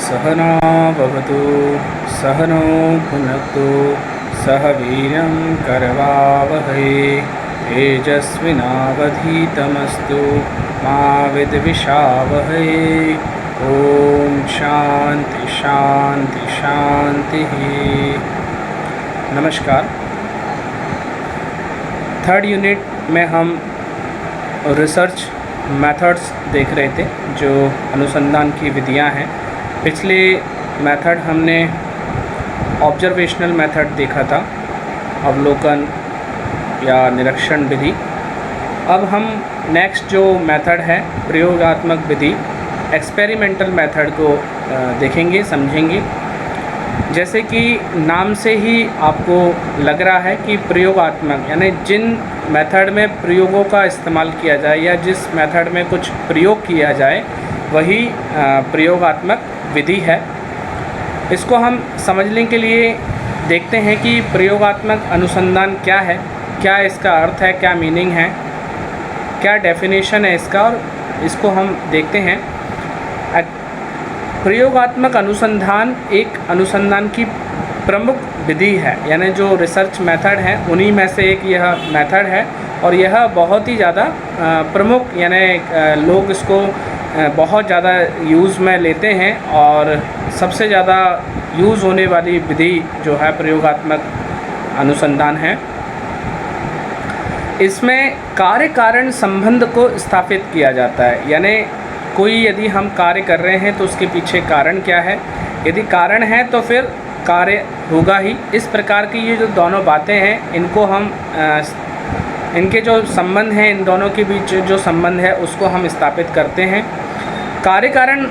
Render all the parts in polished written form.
सहना भवतु सहनौ भुनक्तु सह वीर्यं करवावहै तेजस्विनावधीतमस्तु मा विद्विषावहै। ओम शांति शांति शांति। नमस्कार। थर्ड यूनिट में हम रिसर्च मेथड्स देख रहे थे, जो अनुसंधान की विधियां हैं। पिछले मेथड हमने ऑब्जर्वेशनल मेथड देखा था, अवलोकन या निरीक्षण विधि। अब हम नेक्स्ट जो मेथड है प्रयोगात्मक विधि, एक्सपेरिमेंटल मेथड को देखेंगे, समझेंगे। जैसे कि नाम से ही आपको लग रहा है कि प्रयोगात्मक, यानी जिन मेथड में प्रयोगों का इस्तेमाल किया जाए या जिस मेथड में कुछ प्रयोग किया जाए वही प्रयोगात्मक विधि है। इसको हम समझने के लिए देखते हैं कि प्रयोगात्मक अनुसंधान क्या है, क्या इसका अर्थ है, क्या मीनिंग है, क्या डेफिनेशन है इसका, और इसको हम देखते हैं। प्रयोगात्मक अनुसंधान एक अनुसंधान की प्रमुख विधि है, यानी जो रिसर्च मेथड है उन्हीं में से एक यह मेथड है। और यह बहुत ही ज़्यादा प्रमुख, यानी लोग इसको बहुत ज़्यादा यूज़ में लेते हैं और सबसे ज़्यादा यूज़ होने वाली विधि जो है प्रयोगात्मक अनुसंधान है। इसमें कार्य कारण संबंध को स्थापित किया जाता है, यानी कोई यदि हम कार्य कर रहे हैं तो उसके पीछे कारण क्या है, यदि कारण है तो फिर कार्य होगा ही। इस प्रकार की ये जो दोनों बातें हैं, इनको हम इनके जो संबंध हैं, इन दोनों के बीच जो संबंध है उसको हम स्थापित करते हैं। कार्य कारण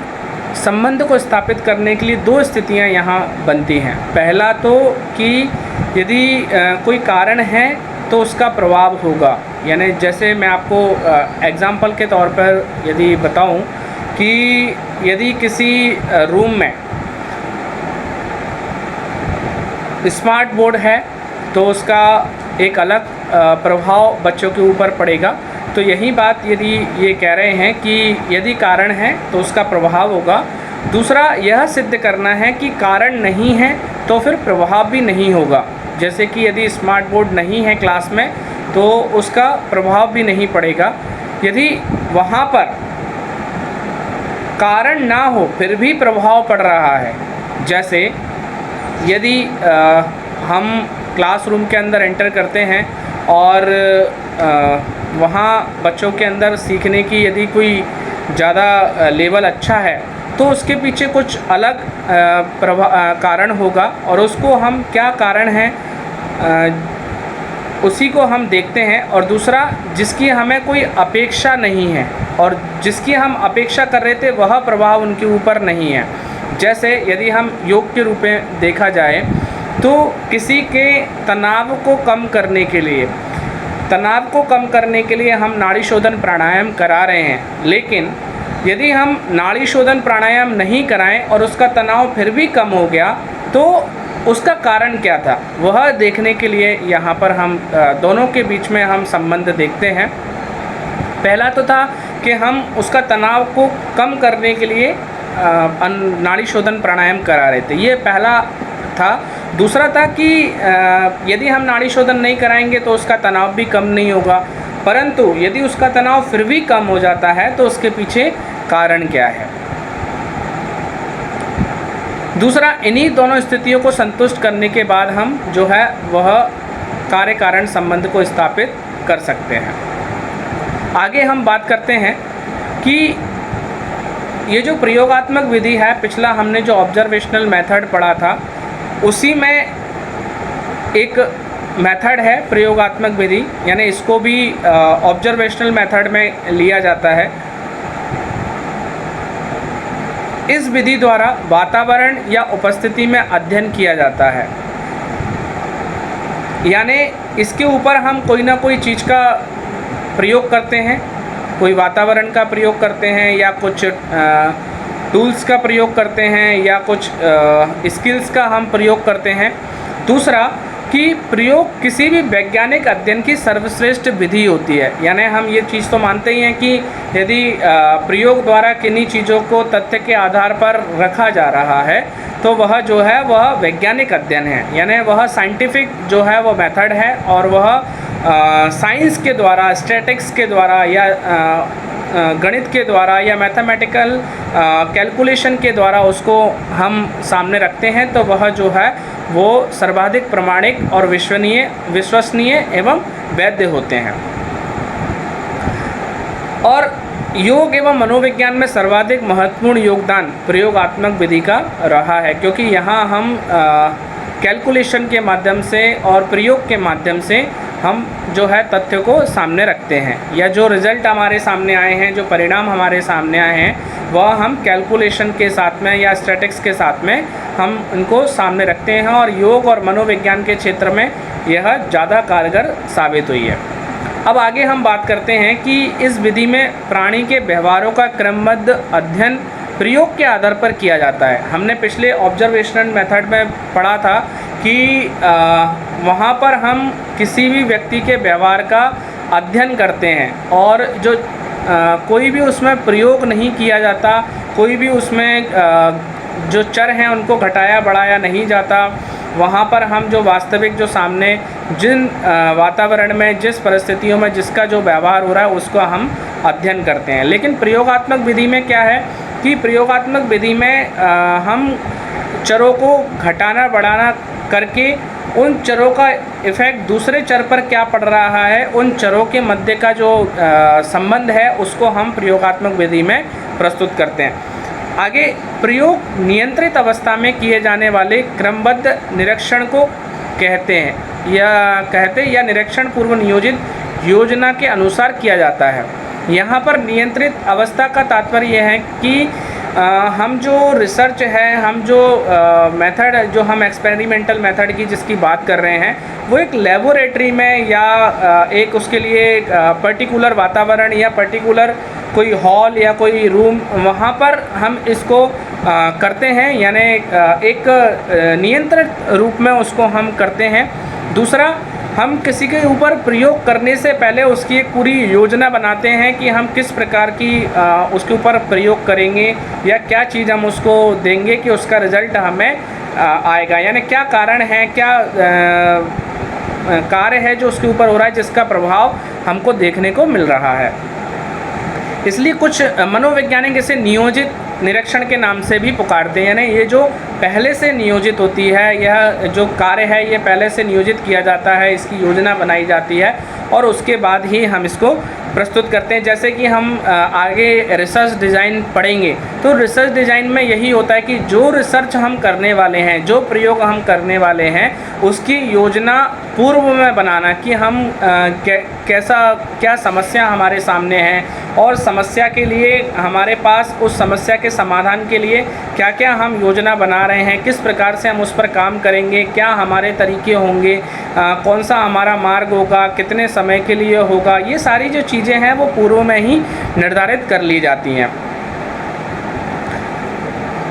संबंध को स्थापित करने के लिए दो स्थितियां यहाँ बनती हैं। पहला तो कि यदि कोई कारण है तो उसका प्रभाव होगा, यानी जैसे मैं आपको एग्ज़ाम्पल के तौर पर यदि बताऊं कि यदि किसी रूम में स्मार्ट बोर्ड है तो उसका एक अलग प्रभाव बच्चों के ऊपर पड़ेगा। तो यही बात यदि ये कह रहे हैं कि यदि कारण है तो उसका प्रभाव होगा। दूसरा यह सिद्ध करना है कि कारण नहीं है तो फिर प्रभाव भी नहीं होगा। जैसे कि यदि स्मार्ट बोर्ड नहीं है क्लास में तो उसका प्रभाव भी नहीं पड़ेगा। यदि वहाँ पर कारण ना हो फिर भी प्रभाव पड़ रहा है, जैसे यदि हम क्लासरूम के अंदर एंटर करते हैं और वहाँ बच्चों के अंदर सीखने की यदि कोई ज़्यादा लेवल अच्छा है तो उसके पीछे कुछ अलग कारण होगा, और उसको हम क्या कारण है उसी को हम देखते हैं। और दूसरा, जिसकी हमें कोई अपेक्षा नहीं है और जिसकी हम अपेक्षा कर रहे थे वह प्रभाव उनके ऊपर नहीं है। जैसे यदि हम योग के रूप में देखा जाए तो किसी के तनाव को कम करने के लिए हम नाड़ी शोधन प्राणायाम करा रहे हैं, लेकिन यदि हम नाड़ी शोधन प्राणायाम नहीं कराएं और उसका तनाव फिर भी कम हो गया तो उसका कारण क्या था, वह देखने के लिए यहाँ पर हम दोनों के बीच में हम संबंध देखते हैं। पहला तो था कि हम उसका तनाव को कम करने के लिए नाड़ी शोधन प्राणायाम करा रहे थे, ये पहला था। दूसरा था कि यदि हम नाड़ी शोधन नहीं कराएंगे तो उसका तनाव भी कम नहीं होगा, परंतु यदि उसका तनाव फिर भी कम हो जाता है तो उसके पीछे कारण क्या है। दूसरा, इन्हीं दोनों स्थितियों को संतुष्ट करने के बाद हम जो है वह कार्य कारण संबंध को स्थापित कर सकते हैं। आगे हम बात करते हैं कि ये जो प्रयोगात्मक विधि है, पिछला हमने जो ऑब्जर्वेशनल मेथड पढ़ा था उसी में एक मेथड है प्रयोगात्मक विधि, यानी इसको भी ऑब्जर्वेशनल मेथड में लिया जाता है। इस विधि द्वारा वातावरण या उपस्थिति में अध्ययन किया जाता है, यानी इसके ऊपर हम कोई ना कोई चीज़ का प्रयोग करते हैं, कोई वातावरण का प्रयोग करते हैं या कुछ टूल्स का प्रयोग करते हैं या कुछ स्किल्स का हम प्रयोग करते हैं। दूसरा कि प्रयोग किसी भी वैज्ञानिक अध्ययन की सर्वश्रेष्ठ विधि होती है। यानी हम ये चीज़ तो मानते ही हैं कि यदि प्रयोग द्वारा किन्हीं चीज़ों को तथ्य के आधार पर रखा जा रहा है तो वह जो है वह वैज्ञानिक अध्ययन है, यानी वह साइंटिफिक जो है वो मेथड है, और वह साइंस के द्वारा, स्टैटिक्स के द्वारा या गणित के द्वारा या मैथमेटिकल कैलकुलेशन के द्वारा उसको हम सामने रखते हैं, तो वह जो है वो सर्वाधिक प्रामाणिक और विश्वसनीय एवं वैध होते हैं। और योग एवं मनोविज्ञान में सर्वाधिक महत्वपूर्ण योगदान प्रयोगात्मक विधि का रहा है, क्योंकि यहाँ हम कैलकुलेशन के माध्यम से और प्रयोग के माध्यम से हम जो है तथ्य को सामने रखते हैं, या जो रिज़ल्ट हमारे सामने आए हैं, जो परिणाम हमारे सामने आए हैं, वह हम कैलकुलेशन के साथ में या स्टैटिक्स के साथ में हम उनको सामने रखते हैं। और योग और मनोविज्ञान के क्षेत्र में यह ज़्यादा कारगर साबित हुई है। अब आगे हम बात करते हैं कि इस विधि में प्राणी के व्यवहारों का क्रमबद्ध अध्ययन प्रयोग के आधार पर किया जाता है। हमने पिछले ऑब्जर्वेशनल मेथड में पढ़ा था कि वहाँ पर हम किसी भी व्यक्ति के व्यवहार का अध्ययन करते हैं, और जो कोई भी उसमें प्रयोग नहीं किया जाता, कोई भी उसमें जो चर हैं उनको घटाया बढ़ाया नहीं जाता। वहाँ पर हम जो वास्तविक जो सामने जिन वातावरण में, जिस परिस्थितियों में जिसका जो व्यवहार हो रहा है उसको हम अध्ययन करते हैं। लेकिन प्रयोगात्मक विधि में क्या है कि प्रयोगात्मक विधि में हम चरों को घटाना बढ़ाना करके उन चरों का इफ़ेक्ट दूसरे चर पर क्या पड़ रहा है, उन चरों के मध्य का जो संबंध है उसको हम प्रयोगात्मक विधि में प्रस्तुत करते हैं। आगे प्रयोग नियंत्रित अवस्था में किए जाने वाले क्रमबद्ध निरीक्षण को कहते हैं, या निरीक्षण पूर्व नियोजित योजना के अनुसार किया जाता है। यहाँ पर नियंत्रित अवस्था का तात्पर्य यह है कि हम जो रिसर्च है, हम जो मेथड जो हम एक्सपेरिमेंटल मेथड की जिसकी बात कर रहे हैं, वो एक लेबोरेटरी में या एक उसके लिए पर्टिकुलर वातावरण या पर्टिकुलर कोई हॉल या कोई रूम, वहाँ पर हम इसको करते हैं, यानी एक नियंत्रित रूप में उसको हम करते हैं। दूसरा, हम किसी के ऊपर प्रयोग करने से पहले उसकी एक पूरी योजना बनाते हैं कि हम किस प्रकार की उसके ऊपर प्रयोग करेंगे या क्या चीज़ हम उसको देंगे कि उसका रिज़ल्ट हमें आएगा, यानी क्या कारण है, क्या कार्य है जो उसके ऊपर हो रहा है जिसका प्रभाव हमको देखने को मिल रहा है। इसलिए कुछ मनोवैज्ञानिक इसे नियोजित निरीक्षण के नाम से भी पुकारते हैं, यानी ये जो पहले से नियोजित होती है, यह जो कार्य है ये पहले से नियोजित किया जाता है, इसकी योजना बनाई जाती है और उसके बाद ही हम इसको प्रस्तुत करते हैं। जैसे कि हम आगे रिसर्च डिज़ाइन पढ़ेंगे, तो रिसर्च डिज़ाइन में यही होता है कि जो रिसर्च हम करने वाले हैं, जो प्रयोग हम करने वाले हैं, उसकी योजना पूर्व में बनाना कि हम क्या समस्या हमारे सामने है, और समस्या के लिए हमारे पास उस समस्या के समाधान के लिए क्या क्या हम योजना बना रहे हैं, किस प्रकार से हम उस पर काम करेंगे, क्या हमारे तरीके होंगे, कौन सा हमारा मार्ग होगा, कितने समय के लिए होगा, ये सारी जो चीज़ें हैं वो पूर्व में ही निर्धारित कर ली जाती हैं।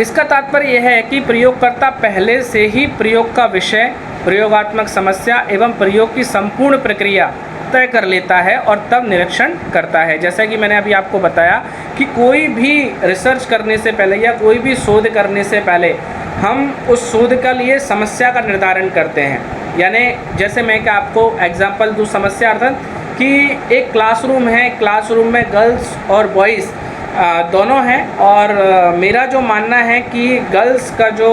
इसका तात्पर्य यह है कि प्रयोगकर्ता पहले से ही प्रयोग का विषय, प्रयोगात्मक समस्या एवं प्रयोग की संपूर्ण प्रक्रिया तय कर लेता है और तब निरीक्षण करता है। जैसा कि मैंने अभी आपको बताया कि कोई भी रिसर्च करने से पहले या कोई भी शोध करने से पहले हम उस शोध के लिए समस्या का निर्धारण करते हैं। यानी जैसे मैं क्या आपको एग्जांपल दूँ समस्या अर्थात कि एक क्लासरूम है, क्लासरूम में गर्ल्स और बॉयज़ दोनों हैं, और मेरा जो मानना है कि गर्ल्स का जो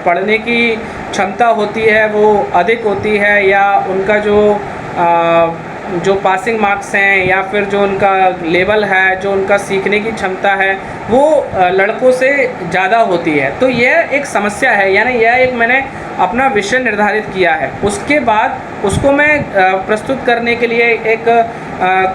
पढ़ने की क्षमता होती है वो अधिक होती है, या उनका जो पासिंग मार्क्स हैं या फिर जो उनका लेवल है, जो उनका सीखने की क्षमता है वो लड़कों से ज़्यादा होती है। तो यह एक समस्या है, यानी यह एक मैंने अपना विषय निर्धारित किया है। उसके बाद उसको मैं प्रस्तुत करने के लिए एक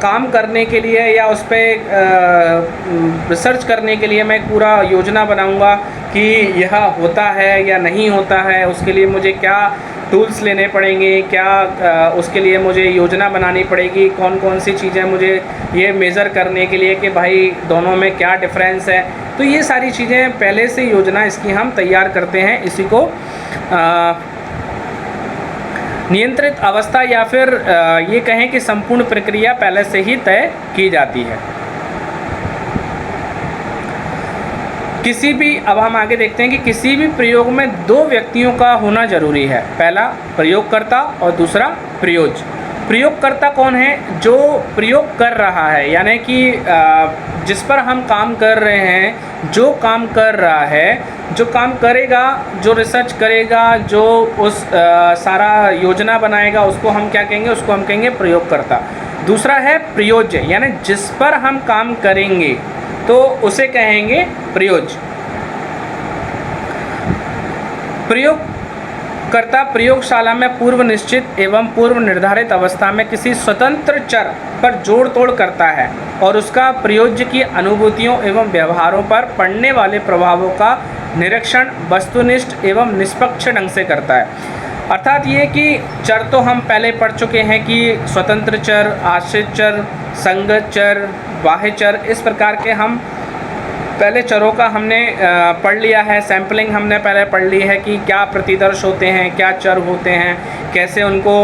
काम करने के लिए या उस पर रिसर्च करने के लिए मैं पूरा योजना बनाऊंगा कि यह होता है या नहीं होता है, उसके लिए मुझे क्या टूल्स लेने पड़ेंगे, क्या उसके लिए मुझे योजना बनानी पड़ेगी, कौन कौन सी चीज़ें मुझे ये मेज़र करने के लिए कि भाई दोनों में क्या डिफरेंस है। तो ये सारी चीज़ें पहले से योजना इसकी हम तैयार करते हैं। इसी को नियंत्रित अवस्था या फिर ये कहें कि संपूर्ण प्रक्रिया पहले से ही तय की जाती है। किसी भी, अब हम आगे देखते हैं कि किसी भी प्रयोग में दो व्यक्तियों का होना जरूरी है। पहला प्रयोगकर्ता और दूसरा प्रयोज्य। प्रयोगकर्ता कौन है? जो प्रयोग कर रहा है, यानी कि जिस पर हम काम कर रहे हैं, जो काम कर रहा है, जो काम करेगा, जो रिसर्च करेगा, जो उस सारा योजना बनाएगा, उसको हम क्या कहेंगे? उसको हम कहेंगे प्रयोगकर्ता। दूसरा है प्रयोज्य, यानी जिस पर हम काम करेंगे तो उसे कहेंगे प्रयोज्य। प्रयोगकर्ता प्रयोगशाला में पूर्व निश्चित एवं पूर्व निर्धारित अवस्था में किसी स्वतंत्र चर पर जोड़ तोड़ करता है और उसका प्रयोज्य की अनुभूतियों एवं व्यवहारों पर पड़ने वाले प्रभावों का निरीक्षण वस्तुनिष्ठ एवं निष्पक्ष ढंग से करता है। अर्थात ये कि चर तो हम पहले पढ़ चुके हैं कि स्वतंत्र चर, आश्रित चर, संगत चर, बाह्य चर, इस प्रकार के हम पहले चरों का हमने पढ़ लिया है। सैम्पलिंग हमने पहले पढ़ ली है कि क्या प्रतिदर्श होते हैं, क्या चर होते हैं, कैसे उनको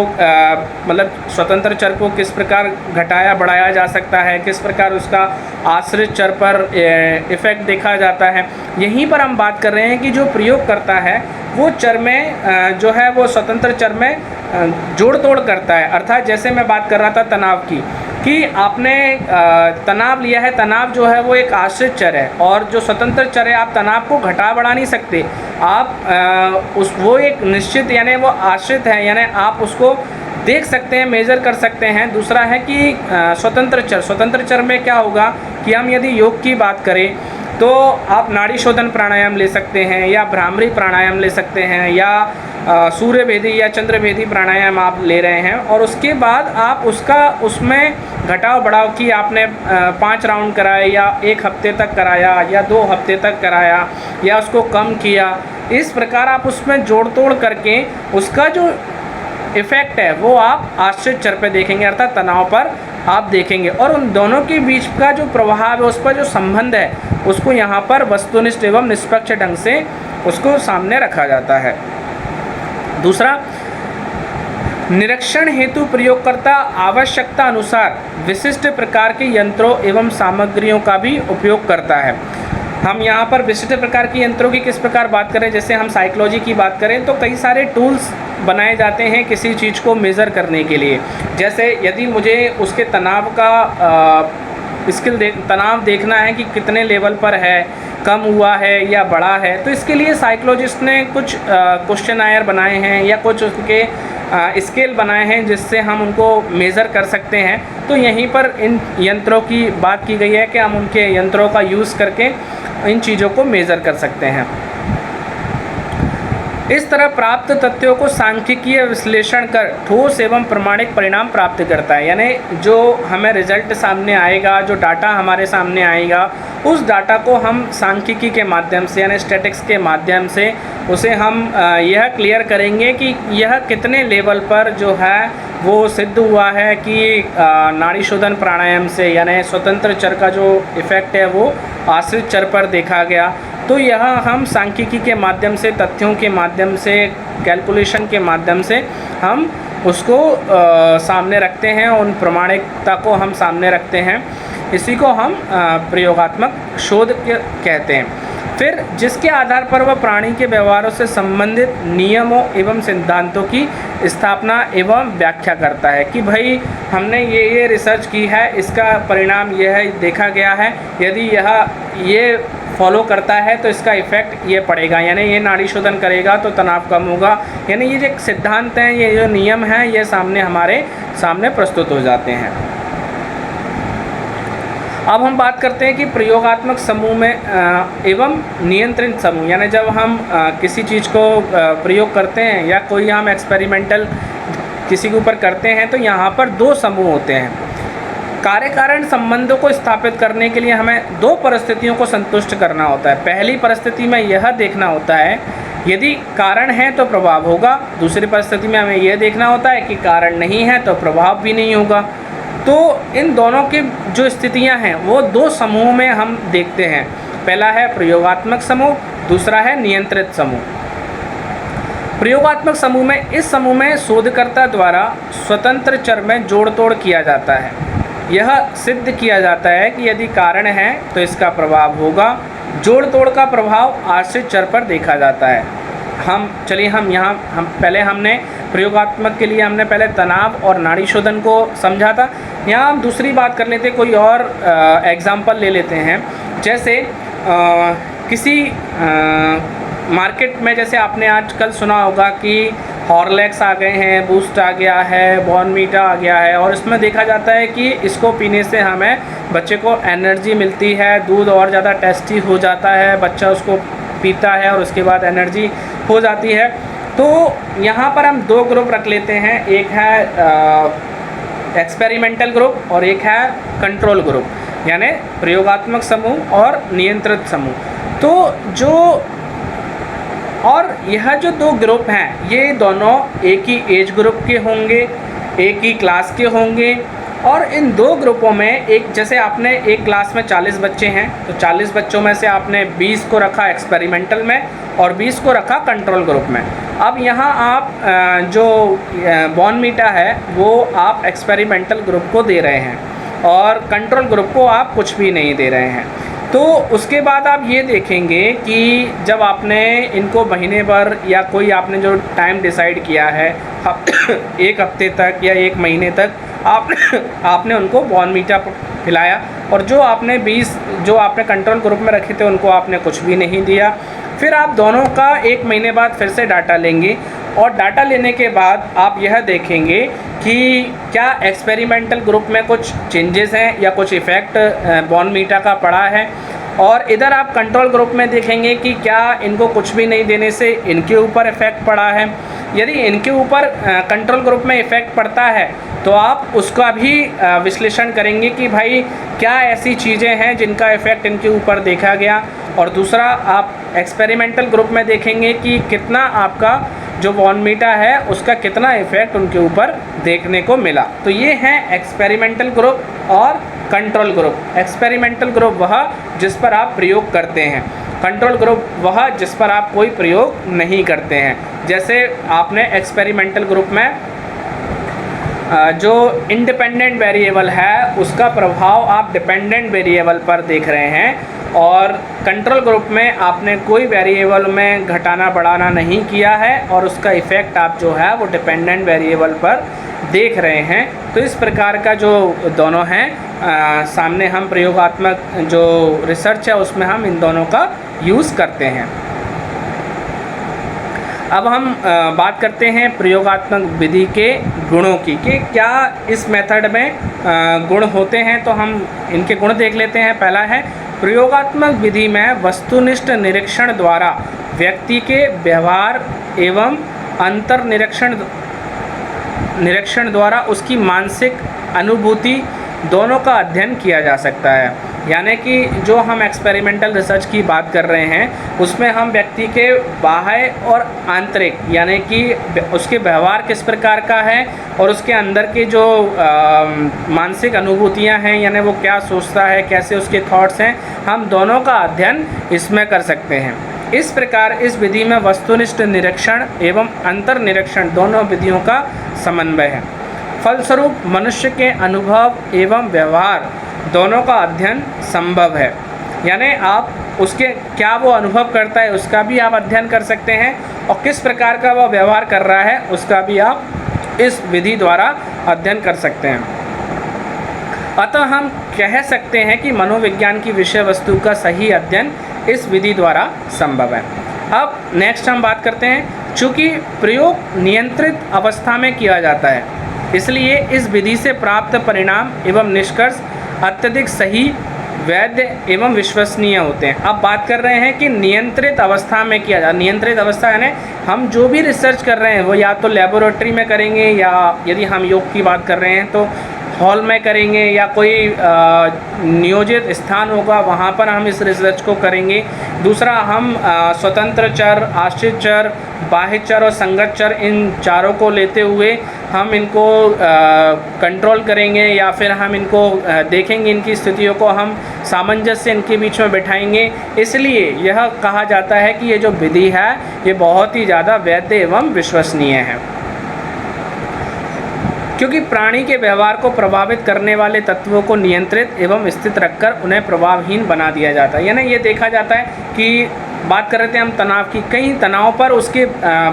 मतलब स्वतंत्र चर को किस प्रकार घटाया बढ़ाया जा सकता है, किस प्रकार उसका आश्रित चर पर इफ़ेक्ट देखा जाता है। यहीं पर हम बात कर रहे हैं कि जो प्रयोग करता है वो चर में जो है वो स्वतंत्र चर में जोड़ तोड़ करता है। अर्थात जैसे मैं बात कर रहा था तनाव की, कि आपने तनाव लिया है, तनाव जो है वो एक आश्रित चर है और जो स्वतंत्र चर है आप तनाव को घटा बढ़ा नहीं सकते। आप वो एक निश्चित, यानी वो आश्रित है, यानी आप उसको देख सकते हैं, मेज़र कर सकते हैं। दूसरा है कि स्वतंत्र चर में क्या होगा कि हम यदि योग की बात करें तो आप नाड़ी शोधन प्राणायाम ले सकते हैं, या भ्रामरी प्राणायाम ले सकते हैं, या सूर्य भेदी या चंद्र भेदी प्राणायाम आप ले रहे हैं, और उसके बाद आप उसमें घटाव बढ़ाव की आपने 5 राउंड कराए, या 1 हफ्ते तक कराया, या 2 हफ्ते तक कराया, या उसको कम किया। इस प्रकार आप उसमें जोड़ तोड़ करके उसका जो इफ़ेक्ट है वो आप आश्रित चर पे देखेंगे, अर्थात तनाव पर आप देखेंगे, और उन दोनों के बीच का जो प्रभाव है, उस पर जो संबंध है, उसको यहाँ पर वस्तुनिष्ठ एवं निष्पक्ष ढंग से उसको सामने रखा जाता है। दूसरा, निरीक्षण हेतु प्रयोगकर्ता आवश्यकता अनुसार विशिष्ट प्रकार के यंत्रों एवं सामग्रियों का भी उपयोग करता है। हम यहाँ पर विशिष्ट प्रकार के यंत्रों की किस प्रकार बात करें, जैसे हम साइकोलॉजी की बात करें तो कई सारे टूल्स बनाए जाते हैं किसी चीज़ को मेज़र करने के लिए। जैसे यदि मुझे उसके तनाव का तनाव देखना है कि कितने लेवल पर है, कम हुआ है या बढ़ा है, तो इसके लिए साइकोलॉजिस्ट ने कुछ क्वेश्चनायर बनाए हैं या कुछ उसके स्केल बनाए हैं जिससे हम उनको मेज़र कर सकते हैं। तो यहीं पर इन यंत्रों की बात की गई है कि हम उनके यंत्रों का यूज़ करके इन चीज़ों को मेज़र कर सकते हैं। इस तरह प्राप्त तथ्यों को सांख्यिकीय विश्लेषण कर ठोस एवं प्रमाणिक परिणाम प्राप्त करता है। यानी जो हमें रिजल्ट सामने आएगा, जो डाटा हमारे सामने आएगा, उस डाटा को हम सांख्यिकी के माध्यम से यानी स्टैटिक्स के माध्यम से उसे हम यह क्लियर करेंगे कि यह कितने लेवल पर जो है वो सिद्ध हुआ है कि नाड़ी शोधन प्राणायाम से यानी स्वतंत्र चर का जो इफ़ेक्ट है वो आश्रित चर पर देखा गया। तो यह हम सांख्यिकी के माध्यम से, तथ्यों के माध्यम से, कैलकुलेशन के माध्यम से हम उसको सामने रखते हैं, उन प्रमाणिकता को हम सामने रखते हैं। इसी को हम प्रयोगात्मक शोध कहते हैं। फिर जिसके आधार पर वह प्राणी के व्यवहारों से संबंधित नियमों एवं सिद्धांतों की स्थापना एवं व्याख्या करता है कि भाई हमने ये रिसर्च की है, इसका परिणाम यह है, देखा गया है, यदि ये फॉलो करता है तो इसका इफ़ेक्ट ये पड़ेगा, यानी ये नाड़ी शोधन करेगा तो तनाव कम होगा। यानी ये जो सिद्धांत हैं, ये जो नियम हैं, ये हमारे सामने प्रस्तुत हो जाते हैं। अब हम बात करते हैं कि प्रयोगात्मक समूह में एवं नियंत्रित समूह, यानी जब हम किसी चीज़ को प्रयोग करते हैं या कोई हम एक्सपेरिमेंटल किसी के ऊपर करते हैं तो यहाँ पर 2 समूह होते हैं। कार्य कारण संबंधों को स्थापित करने के लिए हमें 2 परिस्थितियों को संतुष्ट करना होता है। पहली परिस्थिति में यह देखना होता है यदि कारण है तो प्रभाव होगा, दूसरी परिस्थिति में हमें यह देखना होता है कि कारण नहीं है तो प्रभाव भी नहीं होगा। तो इन दोनों की जो स्थितियां हैं वो 2 समूह में हम देखते हैं। पहला है प्रयोगात्मक समूह, दूसरा है नियंत्रित समूह। प्रयोगात्मक समूह में, इस समूह में शोधकर्ता द्वारा स्वतंत्र चर में जोड़ तोड़ किया जाता है। यह सिद्ध किया जाता है कि यदि कारण है तो इसका प्रभाव होगा। जोड़ तोड़ का प्रभाव आश्रित चर पर देखा जाता है। हम हमने प्रयोगात्मक के लिए हमने पहले तनाव और नाड़ी शोधन को समझा था। यहाँ हम दूसरी बात कर लेते, कोई और एग्जाम्पल ले लेते हैं। जैसे किसी मार्केट में, जैसे आपने आजकल सुना होगा कि हॉर्लिक्स आ गए हैं, बूस्ट आ गया है, बॉर्नवीटा आ गया है, और इसमें देखा जाता है कि इसको पीने से हमें बच्चे को एनर्जी मिलती है, दूध और ज़्यादा टेस्टी हो जाता है, बच्चा उसको पीता है और उसके बाद एनर्जी हो जाती है। तो यहाँ पर हम दो ग्रुप रख लेते हैं, एक है एक्सपेरिमेंटल ग्रुप और एक है कंट्रोल ग्रुप, यानी प्रयोगात्मक समूह और नियंत्रित समूह। तो यह जो दो ग्रुप हैं ये दोनों एक ही एज ग्रुप के होंगे, एक ही क्लास के होंगे, और इन दो ग्रुपों में जैसे आपने एक क्लास में 40 बच्चे हैं तो 40 बच्चों में से आपने 20 को रखा एक्सपेरिमेंटल में और 20 को रखा कंट्रोल ग्रुप में। अब यहाँ आप जो बॉर्नवीटा है वो आप एक्सपेरिमेंटल ग्रुप को दे रहे हैं और कंट्रोल ग्रुप को आप कुछ भी नहीं दे रहे हैं। तो उसके बाद आप ये देखेंगे कि जब आपने इनको महीने भर या कोई आपने जो टाइम डिसाइड किया है एक हफ्ते तक या एक महीने तक आपने उनको बॉर्नवीटा पिलाया, और जो आपने 20 जो आपने कंट्रोल ग्रुप में रखे थे उनको आपने कुछ भी नहीं दिया। फिर आप दोनों का एक महीने बाद फिर से डाटा लेंगे और डाटा लेने के बाद आप यह देखेंगे कि क्या एक्सपेरिमेंटल ग्रुप में कुछ चेंजेस हैं या कुछ इफ़ेक्ट बॉर्नवीटा का पड़ा है, और इधर आप कंट्रोल ग्रुप में देखेंगे कि क्या इनको कुछ भी नहीं देने से इनके ऊपर इफ़ेक्ट पड़ा है। यदि इनके ऊपर कंट्रोल ग्रुप में इफ़ेक्ट पड़ता है तो आप उसका भी विश्लेषण करेंगे कि भाई क्या ऐसी चीज़ें हैं जिनका इफ़ेक्ट इनके ऊपर देखा गया, और दूसरा आप एक्सपेरिमेंटल ग्रुप में देखेंगे कि कितना आपका जो बॉर्नवीटा है उसका कितना इफ़ेक्ट उनके ऊपर देखने को मिला। तो ये हैं एक्सपेरिमेंटल ग्रुप और कंट्रोल ग्रुप। एक्सपेरिमेंटल ग्रुप वह जिस पर आप प्रयोग करते हैं, कंट्रोल ग्रुप वह जिस पर आप कोई प्रयोग नहीं करते हैं। जैसे आपने एक्सपेरिमेंटल ग्रुप में जो इंडिपेंडेंट वेरिएबल है उसका प्रभाव आप डिपेंडेंट वेरिएबल पर देख रहे हैं, और कंट्रोल ग्रुप में आपने कोई वेरिएबल में घटाना बढ़ाना नहीं किया है और उसका इफ़ेक्ट आप जो है वो डिपेंडेंट वेरिएबल पर देख रहे हैं। तो इस प्रकार का जो दोनों हैं सामने हम प्रयोगात्मक जो रिसर्च है उसमें हम इन दोनों का यूज़ करते हैं। अब हम बात करते हैं प्रयोगात्मक विधि के गुणों की, कि क्या इस मेथड में गुण होते हैं। तो हम इनके गुण देख लेते हैं। पहला है प्रयोगात्मक विधि में वस्तुनिष्ठ निरीक्षण द्वारा व्यक्ति के व्यवहार एवं अंतर निरीक्षण द्वारा उसकी मानसिक अनुभूति दोनों का अध्ययन किया जा सकता है। यानी कि जो हम एक्सपेरिमेंटल रिसर्च की बात कर रहे हैं उसमें हम व्यक्ति के बाह्य और आंतरिक, यानी कि उसके व्यवहार किस प्रकार का है और उसके अंदर के जो मानसिक अनुभूतियां हैं, यानी वो क्या सोचता है, कैसे उसके थॉट्स हैं, हम दोनों का अध्ययन इसमें कर सकते हैं। इस प्रकार इस विधि में वस्तुनिष्ठ निरीक्षण एवं अंतर निरीक्षण दोनों विधियों का समन्वय है। फलस्वरूप मनुष्य के अनुभव एवं व्यवहार दोनों का अध्ययन संभव है। यानी आप उसके क्या वो अनुभव करता है उसका भी आप अध्ययन कर सकते हैं, और किस प्रकार का वो व्यवहार कर रहा है उसका भी आप इस विधि द्वारा अध्ययन कर सकते हैं। अतः हम कह सकते हैं कि मनोविज्ञान की विषय वस्तु का सही अध्ययन इस विधि द्वारा संभव है। अब नेक्स्ट हम बात करते हैं, चूँकि प्रयोग नियंत्रित अवस्था में किया जाता है इसलिए इस विधि से प्राप्त परिणाम एवं निष्कर्ष अत्यधिक सही, वैध एवं विश्वसनीय होते हैं। अब बात कर रहे हैं कि नियंत्रित अवस्था में किया जाए। नियंत्रित अवस्था यानी हम जो भी रिसर्च कर रहे हैं वो या तो लेबोरेटरी में करेंगे, या यदि हम योग की बात कर रहे हैं तो हॉल में करेंगे, या कोई नियोजित स्थान होगा वहाँ पर हम इस रिसर्च को करेंगे। दूसरा, हम स्वतंत्र चर, आश्रित चर, बाह्य चर और संगत चर, इन चारों को लेते हुए हम इनको कंट्रोल करेंगे, या फिर हम इनको देखेंगे, इनकी स्थितियों को हम सामंजस्य इनके बीच में बिठाएंगे। इसलिए यह कहा जाता है कि ये जो विधि है ये बहुत ही ज़्यादा वैध एवं विश्वसनीय है, क्योंकि प्राणी के व्यवहार को प्रभावित करने वाले तत्वों को नियंत्रित एवं स्थित रखकर उन्हें प्रभावहीन बना दिया जाता है। यानी ये देखा जाता है कि बात कर रहे थे हम तनाव की, कहीं तनाव पर उसके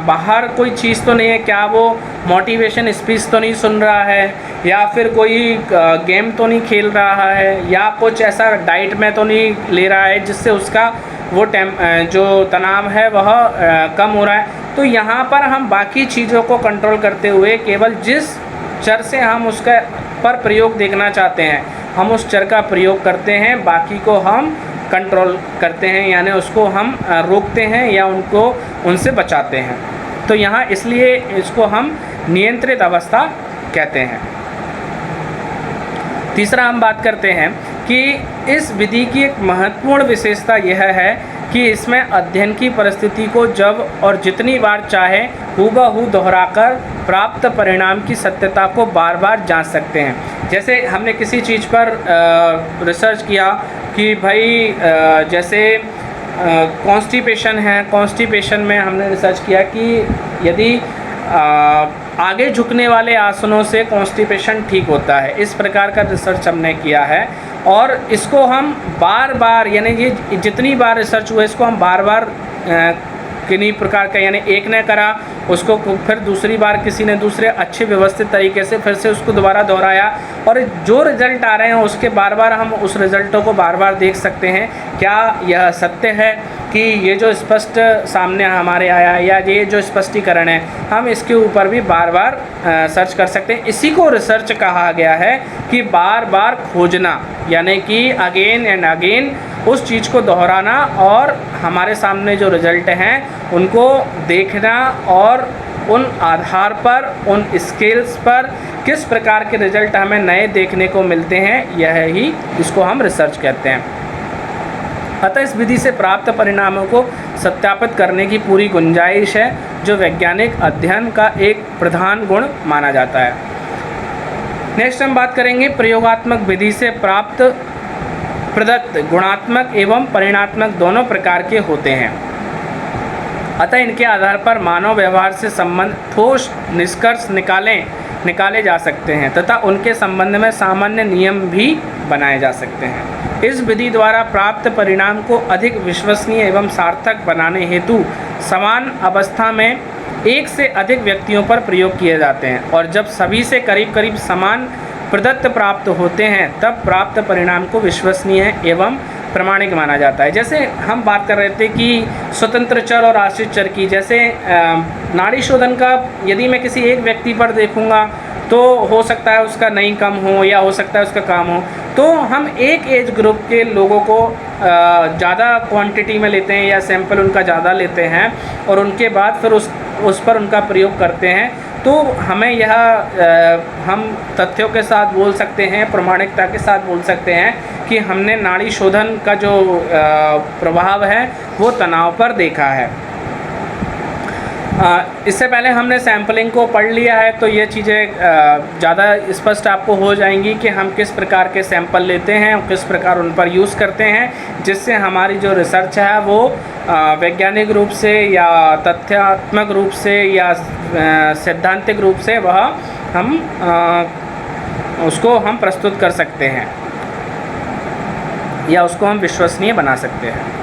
बाहर कोई चीज़ तो नहीं है, क्या वो मोटिवेशन स्पीच तो नहीं सुन रहा है, या फिर कोई गेम तो नहीं खेल रहा है, या कुछ ऐसा डाइट में तो नहीं ले रहा है जिससे उसका वो जो तनाव है वह कम हो रहा है। तो यहाँ पर हम बाकी चीज़ों को कंट्रोल करते हुए केवल जिस चर से हम उसका पर प्रयोग देखना चाहते हैं हम उस चर का प्रयोग करते हैं, बाकी को हम कंट्रोल करते हैं, यानी उसको हम रोकते हैं या उनसे बचाते हैं। तो यहाँ इसलिए इसको हम नियंत्रित अवस्था कहते हैं। तीसरा हम बात करते हैं कि इस विधि की एक महत्वपूर्ण विशेषता यह है कि इसमें अध्ययन की परिस्थिति को जब और जितनी बार चाहे हूबहू दोहराकर प्राप्त परिणाम की सत्यता को बार बार जांच सकते हैं। जैसे हमने किसी चीज़ पर रिसर्च किया कि भाई जैसे कॉन्स्टिपेशन है, कॉन्स्टिपेशन में हमने रिसर्च किया कि यदि आगे झुकने वाले आसनों से कॉन्स्टिपेशन ठीक होता है, इस प्रकार का रिसर्च हमने किया है। और इसको हम बार बार, यानी ये जितनी बार रिसर्च हुआ इसको हम बार बार किन्हीं प्रकार का, यानी एक ने करा उसको फिर दूसरी बार किसी ने दूसरे अच्छे व्यवस्थित तरीके से फिर से उसको दोबारा दोहराया, और जो रिज़ल्ट आ रहे हैं उसके बार बार हम उस रिज़ल्टों को बार बार देख सकते हैं। क्या यह सत्य है कि ये जो स्पष्ट सामने हमारे आया या ये जो स्पष्टीकरण है, हम इसके ऊपर भी बार बार सर्च कर सकते हैं। इसी को रिसर्च कहा गया है कि बार बार खोजना, यानी कि अगेन एंड अगेन उस चीज़ को दोहराना और हमारे सामने जो रिज़ल्ट हैं उनको देखना, और उन आधार पर, उन स्केल्स पर किस प्रकार के रिज़ल्ट हमें नए देखने को मिलते हैं, यह ही इसको हम रिसर्च कहते हैं। अतः इस विधि से प्राप्त परिणामों को सत्यापित करने की पूरी गुंजाइश है, जो वैज्ञानिक अध्ययन का एक प्रधान गुण माना जाता है। नेक्स्ट हम बात करेंगे प्रयोगात्मक विधि से प्राप्त प्रदत्त गुणात्मक एवं परिणात्मक दोनों प्रकार के होते हैं। अतः इनके आधार पर मानव व्यवहार से संबंध ठोस निष्कर्ष निकाले जा सकते हैं तथा उनके संबंध में सामान्य नियम भी बनाए जा सकते हैं। इस विधि द्वारा प्राप्त परिणाम को अधिक विश्वसनीय एवं सार्थक बनाने हेतु समान अवस्था में एक से अधिक व्यक्तियों पर प्रयोग किए जाते हैं, और जब सभी से करीब करीब समान प्रदत्त प्राप्त होते हैं तब प्राप्त परिणाम को विश्वसनीय एवं प्रमाणिक माना जाता है। जैसे हम बात कर रहे थे कि स्वतंत्र चर और आश्रित चर की, जैसे नाड़ी शोधन का यदि मैं किसी एक व्यक्ति पर देखूंगा तो हो सकता है उसका नहीं कम हो या हो सकता है उसका काम हो, तो हम एक एज ग्रुप के लोगों को ज़्यादा क्वांटिटी में लेते हैं या सैंपल उनका ज़्यादा लेते हैं और उनके बाद फिर उस पर उनका प्रयोग करते हैं। तो हमें यह हम तथ्यों के साथ बोल सकते हैं, प्रमाणिकता के साथ बोल सकते हैं कि हमने नाड़ी शोधन का जो प्रभाव है वो तनाव पर देखा है। इससे पहले हमने सैम्पलिंग को पढ़ लिया है, तो ये चीज़ें ज़्यादा स्पष्ट आपको हो जाएंगी कि हम किस प्रकार के सैंपल लेते हैं और किस प्रकार उन पर यूज़ करते हैं, जिससे हमारी जो रिसर्च है वो वैज्ञानिक रूप से या तथ्यात्मक रूप से या सैद्धांतिक रूप से वह हम उसको हम प्रस्तुत कर सकते हैं या उसको हम विश्वसनीय बना सकते हैं।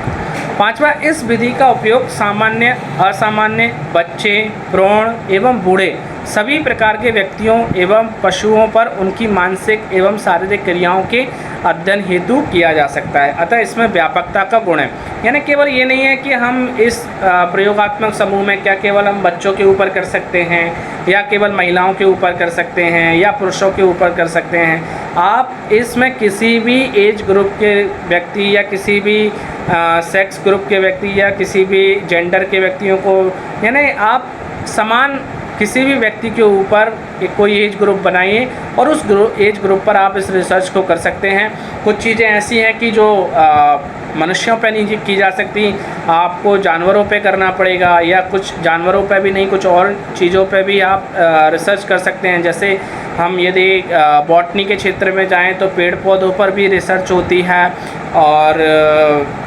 पांचवा, इस विधि का उपयोग सामान्य, असामान्य, बच्चे, प्रौढ़ एवं बूढ़े सभी प्रकार के व्यक्तियों एवं पशुओं पर उनकी मानसिक एवं शारीरिक क्रियाओं के अध्ययन हेतु किया जा सकता है। अतः इसमें व्यापकता का गुण है, यानी केवल ये नहीं है कि हम इस प्रयोगात्मक समूह में क्या केवल हम बच्चों के ऊपर कर सकते हैं या केवल महिलाओं के ऊपर कर सकते हैं या पुरुषों के ऊपर कर सकते हैं। आप इसमें किसी भी एज ग्रुप के व्यक्ति या किसी भी सेक्स ग्रुप के व्यक्ति या किसी भी जेंडर के व्यक्तियों को, यानी आप समान किसी भी व्यक्ति के ऊपर कोई एज ग्रुप बनाइए और उस एज ग्रुप पर आप इस रिसर्च को कर सकते हैं। कुछ चीज़ें ऐसी हैं कि जो मनुष्यों पे नहीं की जा सकती, आपको जानवरों पे करना पड़ेगा, या कुछ जानवरों पे भी नहीं, कुछ और चीज़ों पे भी आप रिसर्च कर सकते हैं। जैसे हम यदि बॉटनी के क्षेत्र में जाएं तो पेड़ पौधों पर भी रिसर्च होती है, और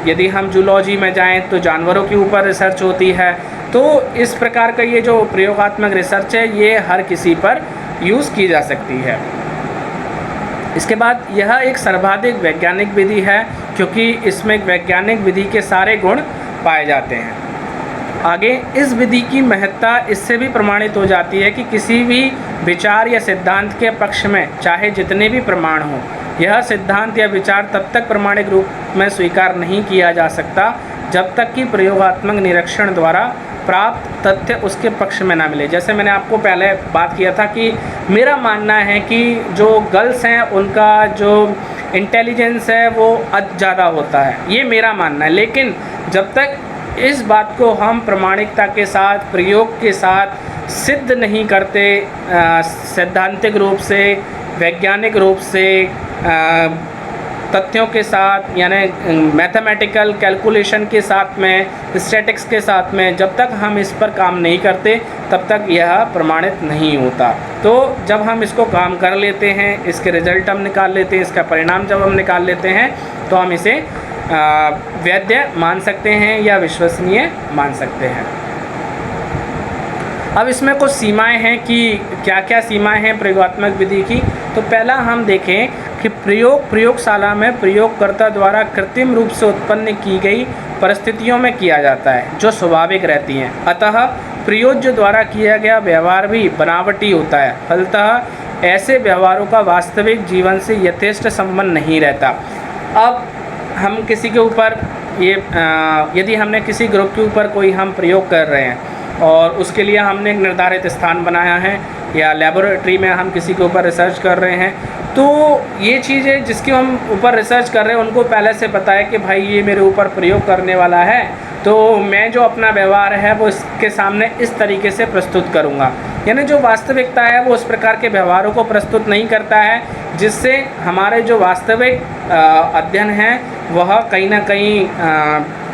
यदि हम जूलॉजी में जाएं तो जानवरों के ऊपर रिसर्च होती है। तो इस प्रकार का ये जो प्रयोगात्मक रिसर्च है ये हर किसी पर यूज़ की जा सकती है। इसके बाद यह एक सर्वाधिक वैज्ञानिक विधि है, क्योंकि इसमें वैज्ञानिक विधि के सारे गुण पाए जाते हैं। आगे इस विधि की महत्ता इससे भी प्रमाणित हो जाती है कि किसी भी विचार या सिद्धांत के पक्ष में चाहे जितने भी प्रमाण हों, यह सिद्धांत या विचार तब तक प्रमाणिक रूप में स्वीकार नहीं किया जा सकता जब तक कि प्रयोगात्मक निरीक्षण द्वारा प्राप्त तथ्य उसके पक्ष में ना मिले। जैसे मैंने आपको पहले बात किया था कि मेरा मानना है कि जो गर्ल्स हैं उनका जो इंटेलिजेंस है वो ज़्यादा होता है, ये मेरा मानना है। लेकिन जब तक इस बात को हम प्रामाणिकता के साथ, प्रयोग के साथ सिद्ध नहीं करते, सैद्धांतिक रूप से, वैज्ञानिक रूप से, तथ्यों के साथ, यानी मैथमेटिकल कैलकुलेशन के साथ में, स्टैटिक्स के साथ में, जब तक हम इस पर काम नहीं करते तब तक यह प्रमाणित नहीं होता। तो जब हम इसको काम कर लेते हैं, इसके रिजल्ट हम निकाल लेते हैं, इसका परिणाम जब हम निकाल लेते हैं तो हम इसे वैध मान सकते हैं या विश्वसनीय मान सकते हैं। अब इसमें कुछ सीमाएं हैं कि क्या क्या सीमाएं हैं प्रयोगात्मक विधि की। तो पहला हम देखें कि प्रयोगशाला में प्रयोगकर्ता द्वारा कृत्रिम रूप से उत्पन्न की गई परिस्थितियों में किया जाता है जो स्वाभाविक रहती हैं। अतः प्रयोज्य द्वारा किया गया व्यवहार भी बनावटी होता है। फलतः ऐसे व्यवहारों का वास्तविक जीवन से यथेष्ट संबंध नहीं रहता। अब हम किसी के ऊपर यदि हमने किसी ग्रुप के ऊपर कोई हम प्रयोग कर रहे हैं और उसके लिए हमने एक निर्धारित स्थान बनाया है या लेबोरेटरी में हम किसी के ऊपर रिसर्च कर रहे हैं, तो ये चीज़ें जिसके हम ऊपर रिसर्च कर रहे हैं उनको पहले से पता है कि भाई ये मेरे ऊपर प्रयोग करने वाला है, तो मैं जो अपना व्यवहार है वो इसके सामने इस तरीके से प्रस्तुत करूँगा। यानी जो वास्तविकता है वो उस प्रकार के व्यवहारों को प्रस्तुत नहीं करता है, जिससे हमारे जो वास्तविक अध्ययन है वह कहीं ना कहीं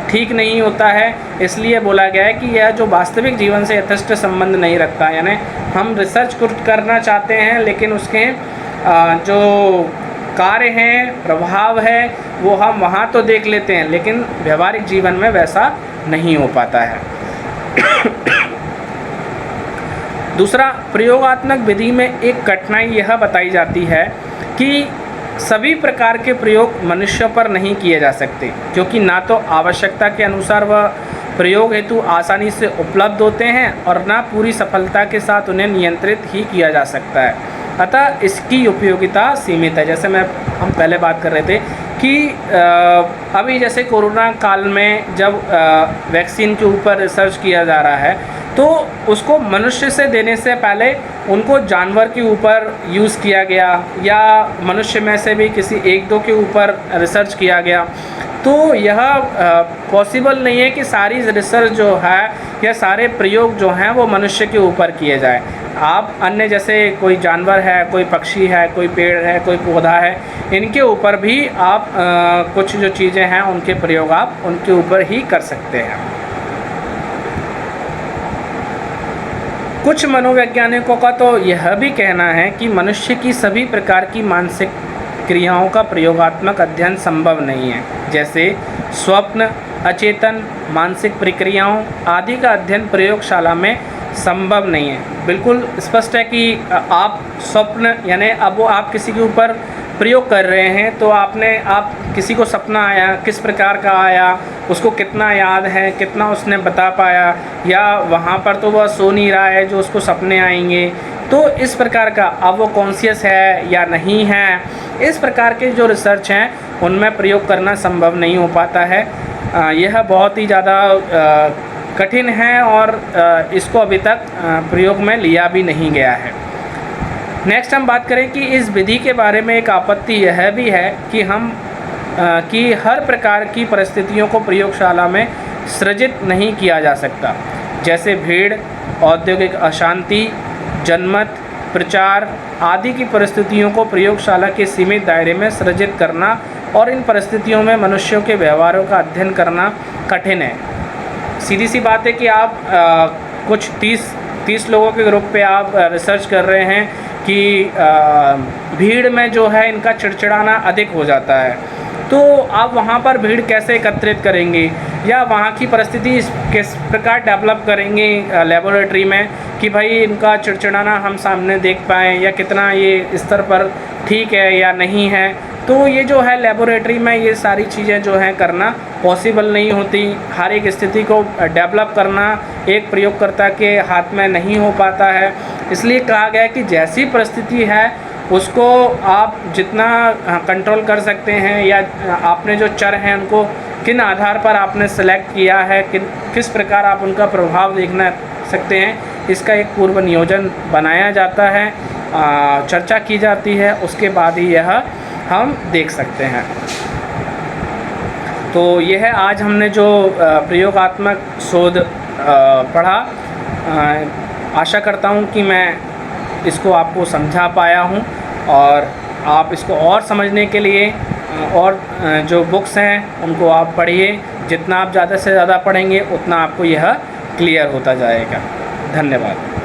ठीक नहीं होता है। इसलिए बोला गया है कि यह जो वास्तविक जीवन से यथेष्ट संबंध नहीं रखता। यानी हम रिसर्च करना चाहते हैं लेकिन उसके जो कार्य हैं, प्रभाव है, वो हम वहाँ तो देख लेते हैं लेकिन व्यवहारिक जीवन में वैसा नहीं हो पाता है। दूसरा, प्रयोगात्मक विधि में एक कठिनाई यह बताई जाती है कि सभी प्रकार के प्रयोग मनुष्यों पर नहीं किए जा सकते, क्योंकि ना तो आवश्यकता के अनुसार वह प्रयोग हेतु आसानी से उपलब्ध होते हैं और ना पूरी सफलता के साथ उन्हें नियंत्रित ही किया जा सकता है। अतः इसकी उपयोगिता सीमित है। जैसे हम पहले बात कर रहे थे कि अभी जैसे कोरोना काल में जब वैक्सीन के ऊपर रिसर्च किया जा रहा है, तो उसको मनुष्य से देने से पहले उनको जानवर के ऊपर यूज़ किया गया या मनुष्य में से भी किसी एक दो के ऊपर रिसर्च किया गया। तो यह पॉसिबल नहीं है कि सारी रिसर्च जो है या सारे प्रयोग जो हैं वो मनुष्य के ऊपर किए जाए। आप अन्य जैसे कोई जानवर है, कोई पक्षी है, कोई पेड़ है, कोई पौधा है, इनके ऊपर भी आप कुछ जो चीज़ें हैं उनके प्रयोग आप उनके ऊपर ही कर सकते हैं। कुछ मनोवैज्ञानिकों का तो यह भी कहना है कि मनुष्य की सभी प्रकार की मानसिक क्रियाओं का प्रयोगात्मक अध्ययन संभव नहीं है। जैसे स्वप्न, अचेतन, मानसिक प्रक्रियाओं आदि का अध्ययन प्रयोगशाला में संभव नहीं है। बिल्कुल स्पष्ट है कि आप स्वप्न यानी अब वो आप किसी के ऊपर प्रयोग कर रहे हैं तो आप किसी को सपना आया, किस प्रकार का आया, उसको कितना याद है, कितना उसने बता पाया, या वहाँ पर तो वह सो नहीं रहा है जो उसको सपने आएंगे। तो इस प्रकार का अब वो कॉन्शियस है या नहीं है, इस प्रकार के जो रिसर्च हैं उनमें प्रयोग करना संभव नहीं हो पाता है। यह बहुत ही ज़्यादा कठिन है और इसको अभी तक प्रयोग में लिया भी नहीं गया है। नेक्स्ट हम बात करें कि इस विधि के बारे में एक आपत्ति यह भी है कि हर प्रकार की परिस्थितियों को प्रयोगशाला में सृजित नहीं किया जा सकता। जैसे भीड़, औद्योगिक अशांति, जनमत, प्रचार आदि की परिस्थितियों को प्रयोगशाला के सीमित दायरे में सृजित करना और इन परिस्थितियों में मनुष्यों के व्यवहारों का अध्ययन करना कठिन है। सीधी सी बात है कि आप कुछ 30 लोगों के ग्रुप पे आप रिसर्च कर रहे हैं कि भीड़ में जो है इनका चिड़चिड़ाना अधिक हो जाता है। तो आप वहाँ पर भीड़ कैसे एकत्रित करेंगे या वहाँ की परिस्थिति किस प्रकार डेवलप करेंगे लेबोरेटरी में कि भाई इनका चिड़चिड़ाना हम सामने देख पाएँ या कितना ये स्तर पर ठीक है या नहीं है। तो ये जो है लेबोरेटरी में ये सारी चीज़ें जो हैं करना पॉसिबल नहीं होती। हर एक स्थिति को डेवलप करना एक प्रयोगकर्ता के हाथ में नहीं हो पाता है। इसलिए कहा गया है कि जैसी परिस्थिति है उसको आप जितना कंट्रोल कर सकते हैं या आपने जो चर हैं उनको किन आधार पर आपने सेलेक्ट किया है, किस प्रकार आप उनका प्रभाव देखना सकते हैं, इसका एक पूर्व नियोजन बनाया जाता है, चर्चा की जाती है, उसके बाद ही यह हम देख सकते हैं। तो यह है आज हमने जो प्रयोगात्मक शोध पढ़ा। आशा करता हूँ कि मैं इसको आपको समझा पाया हूँ और आप इसको और समझने के लिए और जो बुक्स हैं उनको आप पढ़िए। जितना आप ज़्यादा से ज़्यादा पढ़ेंगे उतना आपको यह क्लियर होता जाएगा। धन्यवाद।